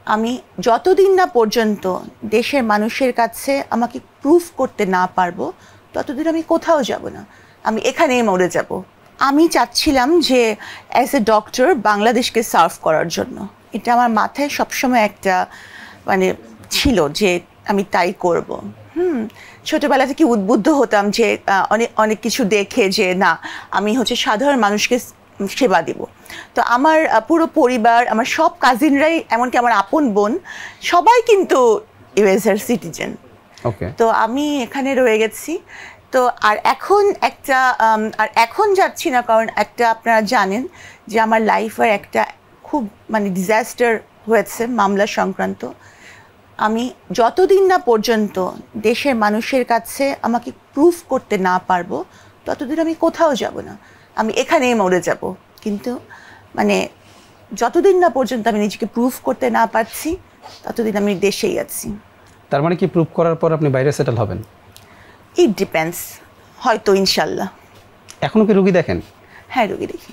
আমি যতদিন না পর্যন্ত দেশের মানুষের কাছে আমাকে প্রুফ করতে না পারবো ততদিন আমি কোথাও যাব না, আমি এখানেই মরে যাব। আমি চাচ্ছিলাম যে অ্যাজ এ ডক্টর বাংলাদেশকে সার্ভ করার জন্য, এটা আমার মাথায় সবসময় একটা মানে ছিল যে আমি তাই করব। ছোটবেলা থেকে উদ্বুদ্ধ হতাম যে অনেক অনেক কিছু দেখে যে না, আমি হচ্ছে সাধারণ মানুষকে সেবা দিব। তো আমার পুরো পরিবার, আমার সব কাজিনরাই, এমনকি আমার আপন বোন, সবাই কিন্তু ইউএসএর সিটিজেন। তো আমি এখানে রয়ে গেছি। তো আর এখন যাচ্ছি না, কারণ একটা আপনারা জানেন যে আমার লাইফের একটা খুব মানে ডিজাস্টার হয়েছে মামলা সংক্রান্ত। আমি যতদিন না পর্যন্ত দেশের মানুষের কাছে আমাকে প্রুফ করতে না পারবো ততদিন আমি কোথাও যাব না, আমি এখানেই মরে যাব। কিন্তু মানে যতদিন না পর্যন্ত আমি নিজেকে প্রুফ করতে না পারছি ততদিন আমি দেশেই আছি। তার মানে কি প্রুফ করার পর আপনি বাইরে সেটেল হবেন? ইট ডিপেন্ডস, হয়তো ইনশাল্লাহ। এখনো কি রোগী দেখেন? হ্যাঁ, রোগী দেখি।